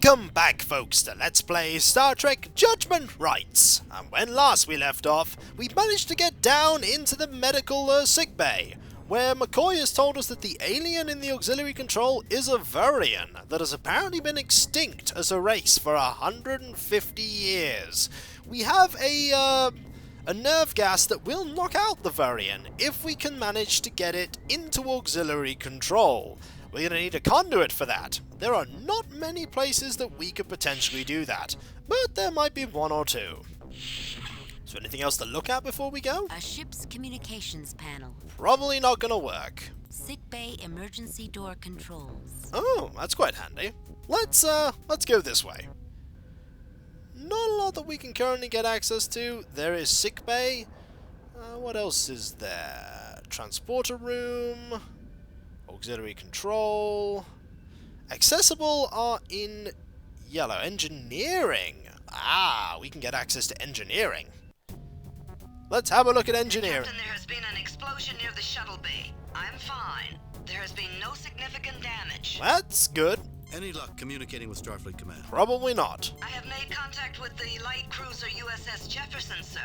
Welcome back, folks, to Let's Play Star Trek Judgement Rites. And when last we left off, we managed to get down into the medical sickbay, where McCoy has told us that the alien in the auxiliary control is a Vurian that has apparently been extinct as a race for 150 years. We have a nerve gas that will knock out the Vurian if we can manage to get it into auxiliary control. We're going to need a conduit for that. There are not many places that we could potentially do that, but there might be one or two. Is there anything else to look at before we go? A ship's communications panel. Probably not going to work. Sickbay emergency door controls. Oh, that's quite handy. Let's go this way. Not a lot that we can currently get access to. There is sickbay. What else is there? Transporter room. Auxiliary control. Accessible are in yellow. Engineering. Ah, we can get access to engineering. Let's have a look at engineering. Captain, there has been an explosion near the shuttle bay. I'm fine. There has been no significant damage. That's good. Any luck communicating with Starfleet Command? Probably not. I have made contact with the light cruiser USS Jefferson, sir.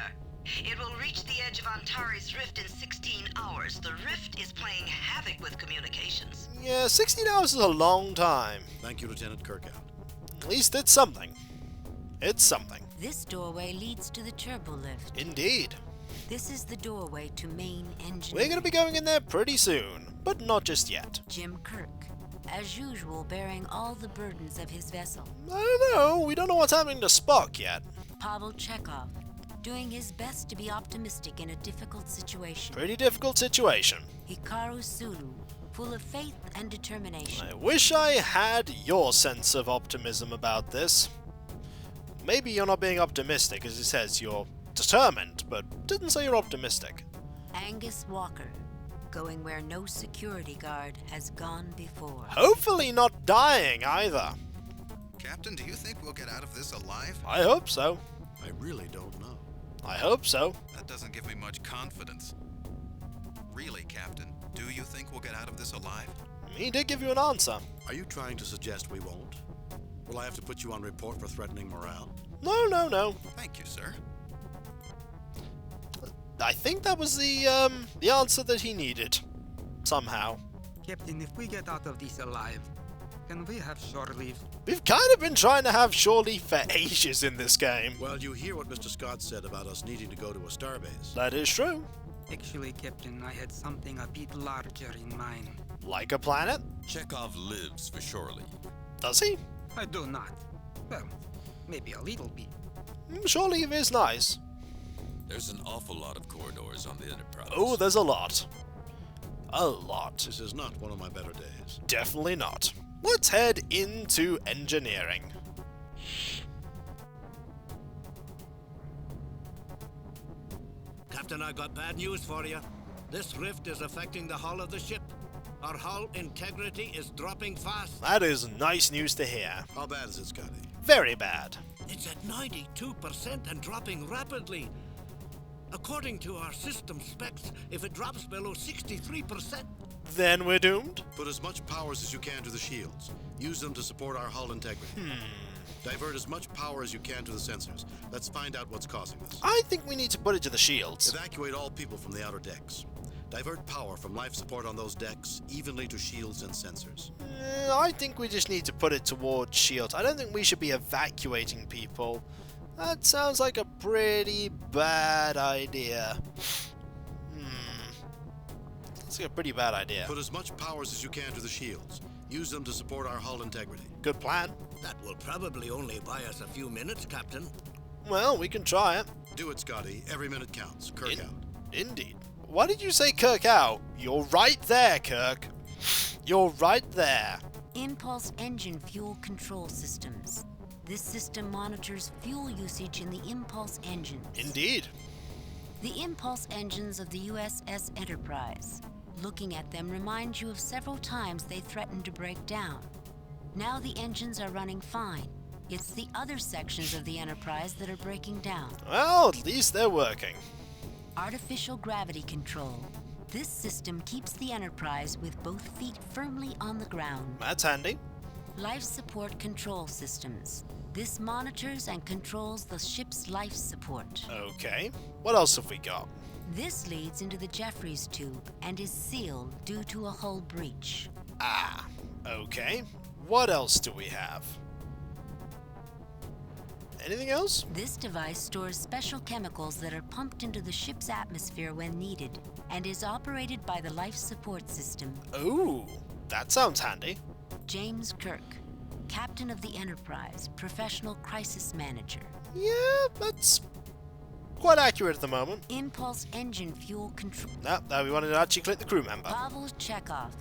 It will reach the edge of Antares Rift in 16 hours. The rift is playing havoc with communications. Yeah, 16 hours is a long time. Thank you, Lieutenant Kirkout. At least it's something. It's something. This doorway leads to the turbo lift. Indeed. This is the doorway to main engine. We're going to be going in there pretty soon, but not just yet. Jim Kirk, as usual, bearing all the burdens of his vessel. I don't know. We don't know what's happening to Spock yet. Pavel Chekhov, doing his best to be optimistic in a difficult situation. Pretty difficult situation. Hikaru Sulu, full of faith and determination. I wish I had your sense of optimism about this. Maybe you're not being optimistic, as it says you're determined, but didn't say you're optimistic. Angus Walker, going where no security guard has gone before. Hopefully not dying either. Captain, do you think we'll get out of this alive? I hope so. I really don't know. I hope so. That doesn't give me much confidence. Really, Captain, do you think we'll get out of this alive? He did give you an answer. Are you trying to suggest we won't? Will I have to put you on report for threatening morale? No. Thank you, sir. I think that was the answer that he needed. Somehow. Captain, if we get out of this alive, can we have shore leave? We've kind of been trying to have shore leave for ages in this game. Well, you hear what Mr. Scott said about us needing to go to a starbase. That is true. Actually, Captain, I had something a bit larger in mind. Like a planet? Chekhov lives for shore leave. Does he? I do not. Well, maybe a little bit. Shore leave is nice. There's an awful lot of corridors on the Enterprise. Oh, there's a lot. A lot. This is not one of my better days. Definitely not. Let's head into engineering. Captain, I got bad news for you. This rift is affecting the hull of the ship. Our hull integrity is dropping fast. That is nice news to hear. How bad is it, Scotty? Very bad. It's at 92% and dropping rapidly. According to our system specs, if it drops below 63%... Then we're doomed? Put as much powers as you can to the shields. Use them to support our hull integrity. Divert as much power as you can to the sensors. Let's find out what's causing this. I think we need to put it to the shields. Evacuate all people from the outer decks. Divert power from life support on those decks evenly to shields and sensors. I think we just need to put it towards shields. I don't think we should be evacuating people. That sounds like a pretty bad idea. That's like a pretty bad idea. Put as much powers as you can to the shields. Use them to support our hull integrity. Good plan. That will probably only buy us a few minutes, Captain. Well, we can try it. Do it, Scotty. Every minute counts. Kirk out. Indeed. Why did you say Kirk out? You're right there, Kirk. You're right there. Impulse engine fuel control systems. This system monitors fuel usage in the impulse engines. Indeed. The impulse engines of the USS Enterprise. Looking at them reminds you of several times they threatened to break down. Now the engines are running fine. It's the other sections of the Enterprise that are breaking down. Well, at least they're working. Artificial gravity control. This system keeps the Enterprise with both feet firmly on the ground. That's handy. Life Support Control Systems. This monitors and controls the ship's life support. Okay. What else have we got? This leads into the Jeffries tube and is sealed due to a hull breach. Ah, okay. What else do we have? Anything else? This device stores special chemicals that are pumped into the ship's atmosphere when needed, and is operated by the life support system. Ooh, that sounds handy. James Kirk, Captain of the Enterprise, Professional Crisis Manager. Yeah, that's quite accurate at the moment. Impulse Engine Fuel Control. No, we wanted to actually click the crew member. Pavel Chekhov,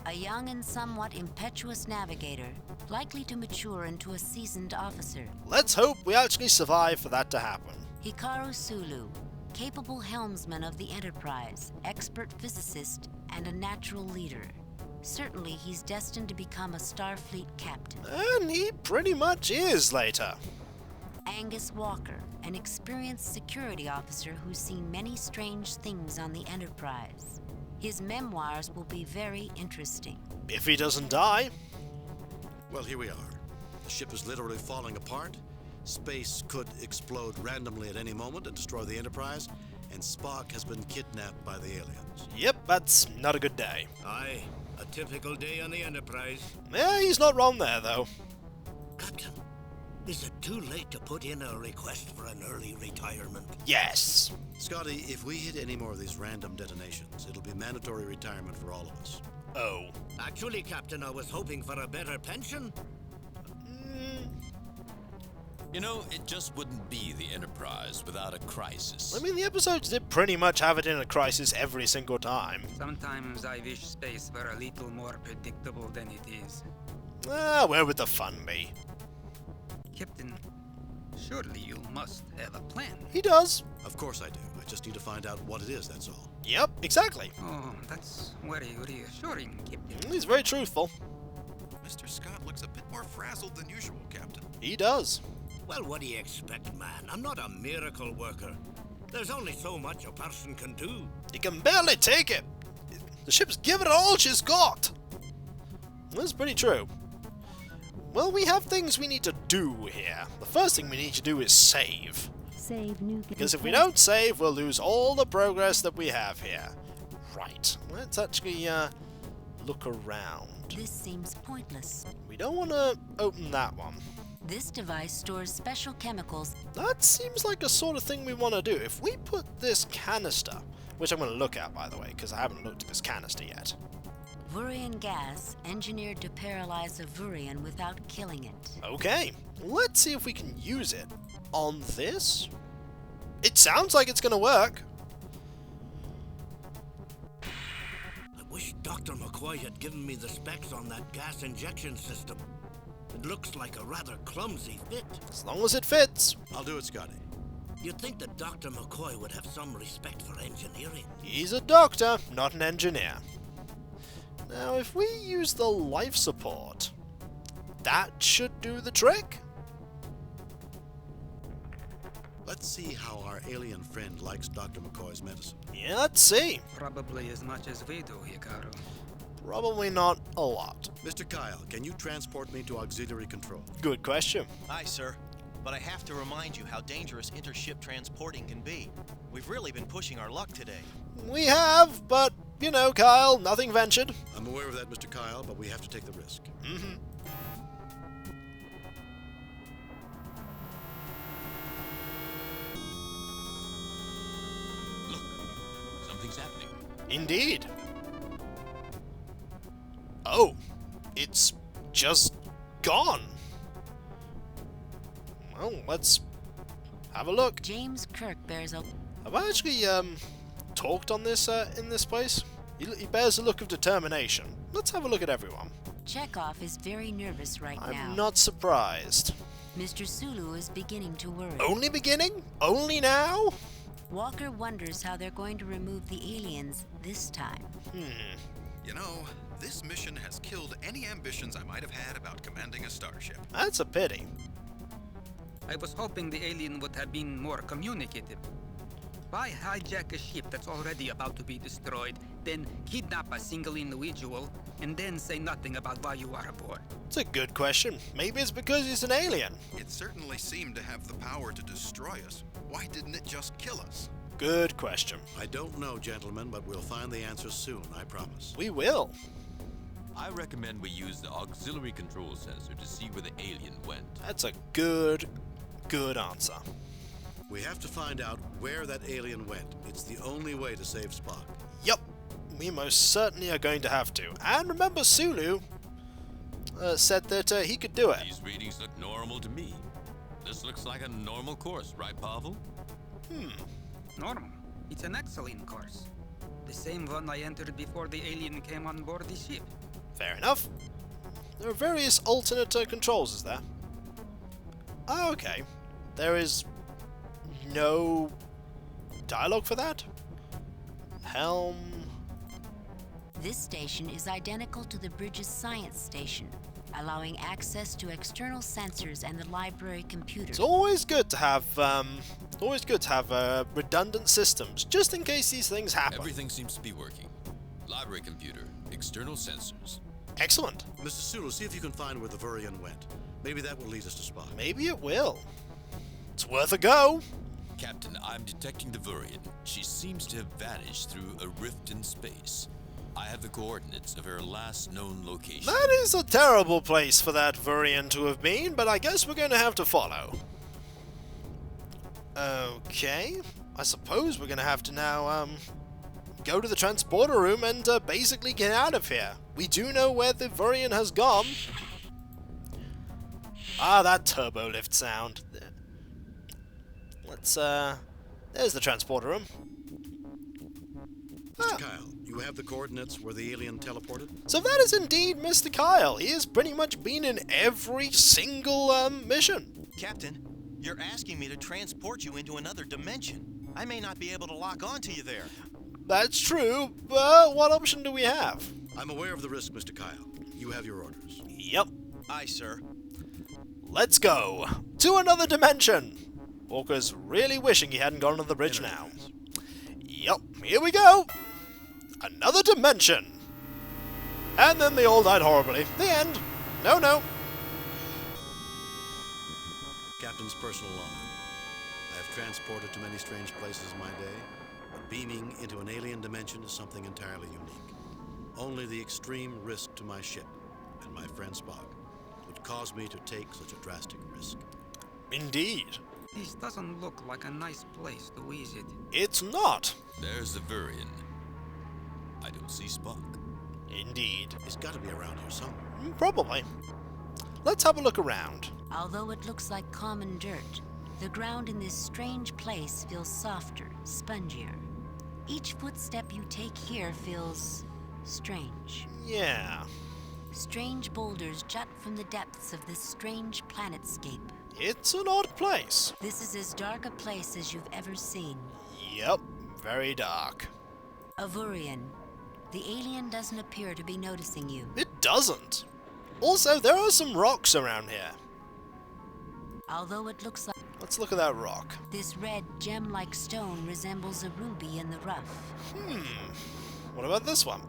a young and somewhat impetuous navigator, likely to mature into a seasoned officer. Let's hope we actually survive for that to happen. Hikaru Sulu, capable helmsman of the Enterprise, expert physicist, and a natural leader. Certainly he's destined to become a Starfleet captain. And he pretty much is later. Angus Walker, an experienced security officer who's seen many strange things on the Enterprise. His memoirs will be very interesting. If he doesn't die. Well, here we are. The ship is literally falling apart. Space could explode randomly at any moment and destroy the Enterprise. And Spock has been kidnapped by the aliens. Yep, that's not a good day. Aye, a typical day on the Enterprise. Yeah, he's not wrong there, though. Captain, is it too late to put in a request for an early retirement? Yes. Scotty, if we hit any more of these random detonations, it'll be mandatory retirement for all of us. Oh. Actually, Captain, I was hoping for a better pension. You know, it just wouldn't be the Enterprise without a crisis. I mean, the episodes did pretty much have it in a crisis every single time. Sometimes I wish space were a little more predictable than it is. Ah, where would the fun be? Captain, surely you must have a plan. He does. Of course I do. I just need to find out what it is, that's all. Yep, exactly. Oh, that's very reassuring, Captain. He's very truthful. Mr. Scott looks a bit more frazzled than usual, Captain. He does. Well, what do you expect, man? I'm not a miracle worker. There's only so much a person can do. He can barely take it. The ship's given it all she's got. That's pretty true. Well, we have things we need to do here. The first thing we need to do is save. Save new. Because if we don't save, we'll lose all the progress that we have here. Right. Let's actually look around. This seems pointless. We don't want to open that one. This device stores special chemicals. That seems like a sort of thing we want to do. If we put this canister, which I'm going to look at, by the way, because I haven't looked at this canister yet. Vurian gas, engineered to paralyze a Vurian without killing it. Okay, let's see if we can use it on this. It sounds like it's going to work. I wish Dr. McCoy had given me the specs on that gas injection system. It looks like a rather clumsy fit. As long as it fits. I'll do it, Scotty. You'd think that Dr. McCoy would have some respect for engineering. He's a doctor, not an engineer. Now, if we use the life support, that should do the trick. Let's see how our alien friend likes Dr. McCoy's medicine. Yeah, let's see. Probably as much as we do, Hikaru. Probably not a lot. Mr. Kyle, can you transport me to auxiliary control? Good question. Aye, sir. But I have to remind you how dangerous intership transporting can be. We've really been pushing our luck today. We have, but, you know, Kyle, nothing ventured. I'm aware of that, Mr. Kyle, but we have to take the risk. Mm-hmm. Look, something's happening. Indeed. Oh, it's just gone. Well, let's have a look. James Kirk bears a... Have I actually talked on this in this place? He bears a look of determination. Let's have a look at everyone. Chekhov is very nervous right now. I'm not surprised. Mr. Sulu is beginning to worry. Only beginning? Only now? Walker wonders how they're going to remove the aliens this time. You know, this mission has killed any ambitions I might have had about commanding a starship. That's a pity. I was hoping the alien would have been more communicative. Why hijack a ship that's already about to be destroyed, then kidnap a single individual, and then say nothing about why you are aboard? It's a good question. Maybe it's because he's an alien. It certainly seemed to have the power to destroy us. Why didn't it just kill us? Good question. I don't know, gentlemen, but we'll find the answer soon, I promise. We will. I recommend we use the auxiliary control sensor to see where the alien went. That's a good answer. We have to find out where that alien went. It's the only way to save Spock. Yup, we most certainly are going to have to. And remember, Sulu said that he could do it. These readings look normal to me. This looks like a normal course, right, Pavel? Normal. It's an excellent course. The same one I entered before the alien came on board the ship. Fair enough. There are various alternate controls, is there? Oh, okay. There is no dialogue for that? Helm... This station is identical to the bridge's science station, allowing access to external sensors and the library computer. It's always good to have, redundant systems, just in case these things happen. Everything seems to be working. Library computer, external sensors. Excellent. Mr. Sulu, see if you can find where the Vurian went. Maybe that will lead us to Spock. Maybe it will. It's worth a go. Captain, I'm detecting the Vurian. She seems to have vanished through a rift in space. I have the coordinates of her last known location. That is a terrible place for that Vurian to have been, but I guess we're going to have to follow. Okay. I suppose we're going to have to now, go to the transporter room and basically get out of here. We do know where the Vurian has gone. Ah, that turbo lift sound. Let's, there's the transporter room. Mr. Kyle, you have the coordinates where the alien teleported? So that is indeed Mr. Kyle. He has pretty much been in every single, mission. Captain, you're asking me to transport you into another dimension. I may not be able to lock onto you there. That's true, but what option do we have? I'm aware of the risk, Mr. Kyle. You have your orders. Yep. Aye, sir. Let's go to another dimension. Walker's really wishing he hadn't gone to the bridge now. Yep, here we go. Another dimension. And then they all died horribly. The end. No. Captain's personal log. I have transported to many strange places in my day, but beaming into an alien dimension is something entirely unique. Only the extreme risk to my ship and my friend Spock would cause me to take such a drastic risk. Indeed. This doesn't look like a nice place to visit. It's not. There's the Vurian. I don't see Spock. Indeed. He's got to be around here somewhere. Probably. Let's have a look around. Although it looks like common dirt, the ground in this strange place feels softer, spongier. Each footstep you take here feels strange. Yeah. Strange boulders jut from the depths of this strange planetscape. It's an odd place. This is as dark a place as you've ever seen. Yep, very dark. A Vurian. The alien doesn't appear to be noticing you. It doesn't. Also, there are some rocks around here. Although it looks like Let's look at that rock. this red gem-like stone resembles a ruby in the rough. What about this one?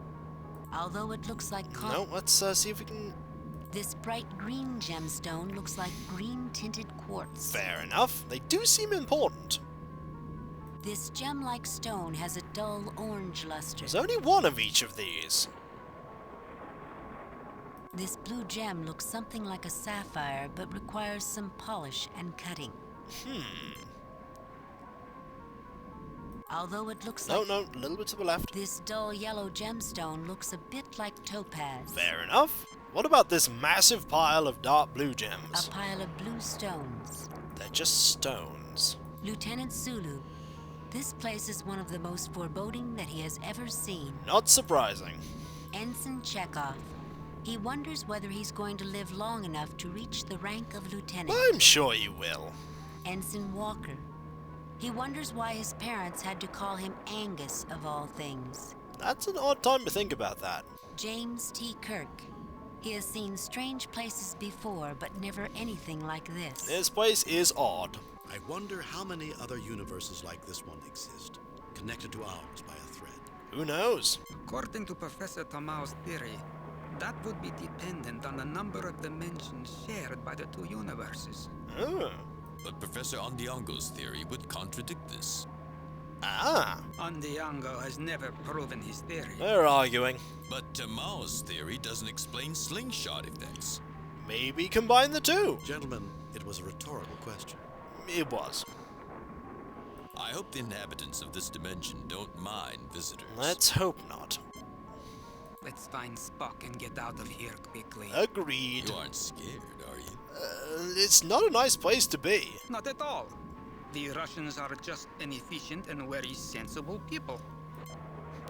Although it looks like No, let's see if we can... this bright green gemstone looks like green-tinted quartz. Fair enough. They do seem important. This gem-like stone has a dull orange luster. There's only one of each of these. This blue gem looks something like a sapphire, but requires some polish and cutting. Although it looks like... No, a little bit to the left. This dull yellow gemstone looks a bit like topaz. Fair enough. What about this massive pile of dark blue gems? A pile of blue stones. They're just stones. Lieutenant Sulu, this place is one of the most foreboding that he has ever seen. Not surprising. Ensign Chekhov. He wonders whether he's going to live long enough to reach the rank of lieutenant. I'm sure you will. Ensign Walker. He wonders why his parents had to call him Angus, of all things. That's an odd time to think about that. James T. Kirk. He has seen strange places before, but never anything like this. This place is odd. I wonder how many other universes like this one exist, connected to ours by a thread. Who knows? According to Professor Tamao's theory, that would be dependent on the number of dimensions shared by the two universes. Oh. But Professor Ondiango's theory would contradict this. Ah. Ondiango has never proven his theory. They're arguing. But Tamao's theory doesn't explain slingshot effects. Maybe combine the two. Gentlemen, it was a rhetorical question. It was. I hope the inhabitants of this dimension don't mind visitors. Let's hope not. Let's find Spock and get out of here quickly. Agreed. You aren't scared, are you? It's not a nice place to be. Not at all. The Russians are just an efficient and very sensible people.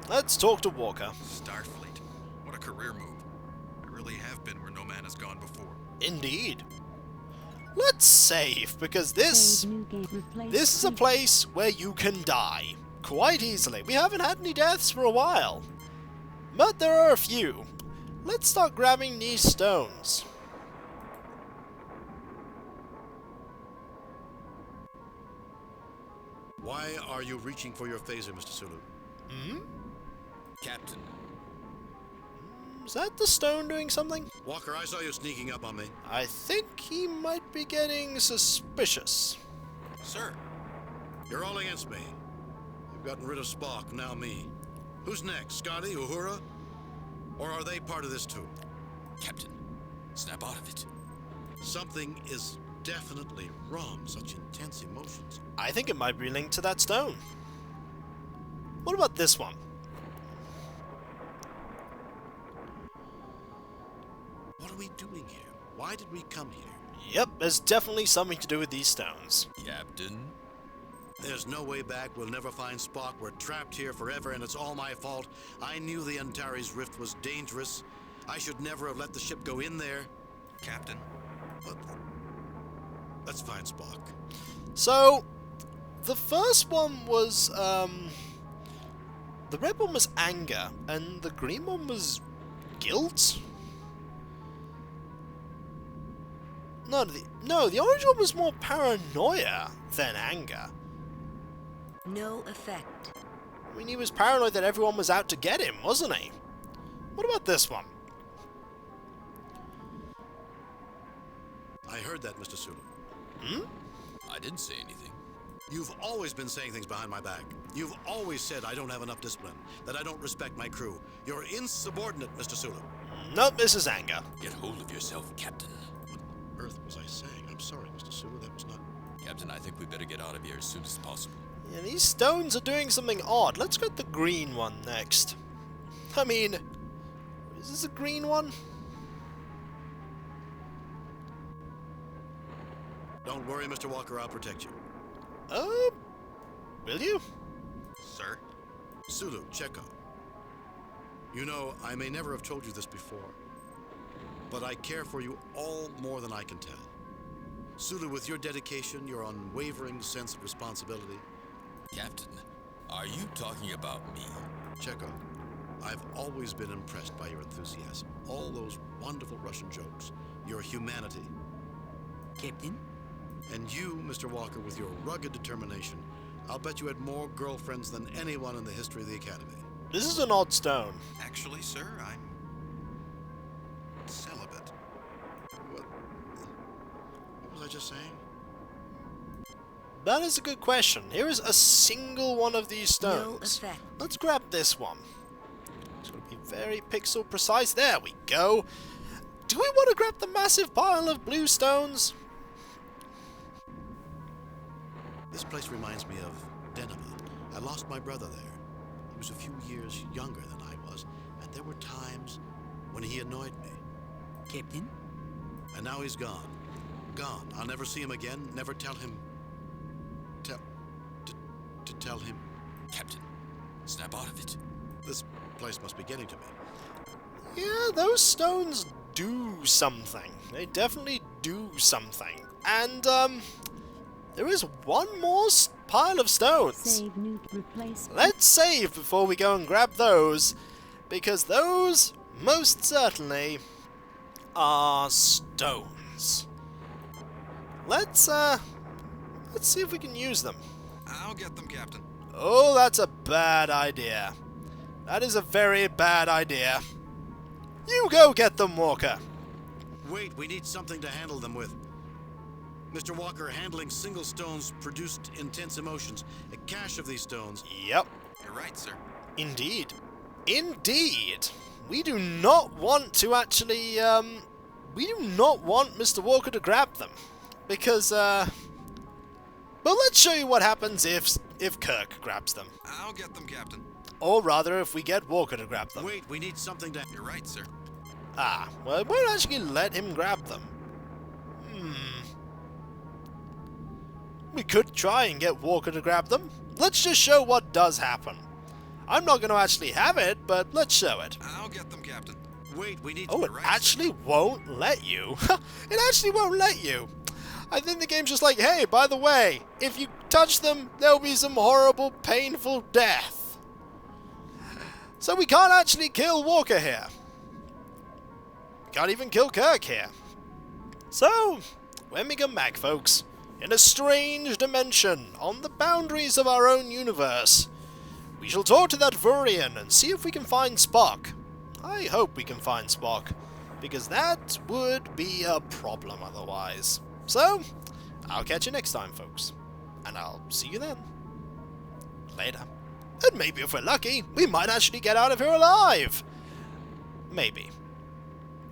Let's talk to Walker. Starfleet. What a career move. I really have been where no man has gone before. Indeed. Let's save, because this is a place where you can die. Quite easily. We haven't had any deaths for a while. But there are a few. Let's start grabbing these stones. Why are you reaching for your phaser, Mr. Sulu? Hmm? Captain, Is that the stone doing something? Walker, I saw you sneaking up on me. I think he might be getting suspicious. Sir, You're all against me. You've gotten rid of Spock, now me. Who's next? Scotty, Uhura? Or are they part of this too? Captain, snap out of it. Something is definitely wrong. Such intense emotions. I think it might be linked to that stone. What about this one? What are we doing here? Why did we come here? Yep, there's definitely something to do with these stones. Captain? There's no way back. We'll never find Spock. We're trapped here forever, and it's all my fault. I knew the Antares Rift was dangerous. I should never have let the ship go in there. Captain. But let's find Spock. So, the first one was, the red one was anger, and the green one was guilt? No, the orange one was more paranoia than anger. No effect. I mean, he was paranoid that everyone was out to get him, wasn't he? What about this one? I heard that, Mr. Sulu. Hmm? I didn't say anything. You've always been saying things behind my back. You've always said I don't have enough discipline, that I don't respect my crew. You're insubordinate, Mr. Sulu. Nope, this is anger. Get hold of yourself, Captain. What on earth was I saying? I'm sorry, Mr. Sulu. That was not... Captain, I think we better get out of here as soon as possible. Yeah, these stones are doing something odd. Let's get the green one next. I mean, is this a green one? Don't worry, Mr. Walker. I'll protect you. Will you? Sir? Sulu, Checo. You know, I may never have told you this before, but I care for you all more than I can tell. Sulu, with your dedication, your unwavering sense of responsibility... Captain, are you talking about me? Checo, I've always been impressed by your enthusiasm. All those wonderful Russian jokes, your humanity. Captain? And you, Mr. Walker, with your rugged determination, I'll bet you had more girlfriends than anyone in the history of the Academy. This is an odd stone. Actually, sir, I'm celibate. What was I just saying? That is a good question. Here is a single one of these No stones. effect. Let's grab this one. It's going to be very pixel precise. There we go. Do we want to grab the massive pile of blue stones? This place reminds me of Denver. I lost my brother there. He was a few years younger than I was, and there were times when he annoyed me. Captain? And now he's gone. Gone. I'll never see him again, never tell him... tell him... Captain, snap out of it. This place must be getting to me. Yeah, those stones do something. They definitely do something. And, there is one more pile of stones. Save new replace. Let's save before we go and grab those, because those, most certainly, are stones. Let's, Let's see if we can use them. I'll get them, Captain. Oh, that's a bad idea. That is a very bad idea. You go get them, Walker. Wait, we need something to handle them with. Mr. Walker, handling single stones produced intense emotions. A cache of these stones. Yep. You're right, sir. Indeed. Indeed. We do not want to actually, we do not want Mr. Walker to grab them. Because, but let's show you what happens if Kirk grabs them. I'll get them, Captain. Or rather, if we get Walker to grab them. Wait, we need something to... You're right, sir. Ah, well, it won't actually let him grab them. We could try and get Walker to grab them. Let's just show what does happen. I'm not going to actually have it, but let's show it. I'll get them, Captain. Wait, we need... Oh, it actually won't let you. It actually won't let you. I think the game's just like, hey, by the way, if you touch them, there'll be some horrible, painful death. So we can't actually kill Walker here. Can't even kill Kirk here. So, when we come back, folks, in a strange dimension on the boundaries of our own universe, we shall talk to that Vurian and see if we can find Spock. I hope we can find Spock, because that would be a problem otherwise. So, I'll catch you next time, folks, and I'll see you then. Later. And maybe if we're lucky, we might actually get out of here alive. Maybe.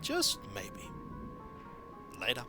Just maybe. Later.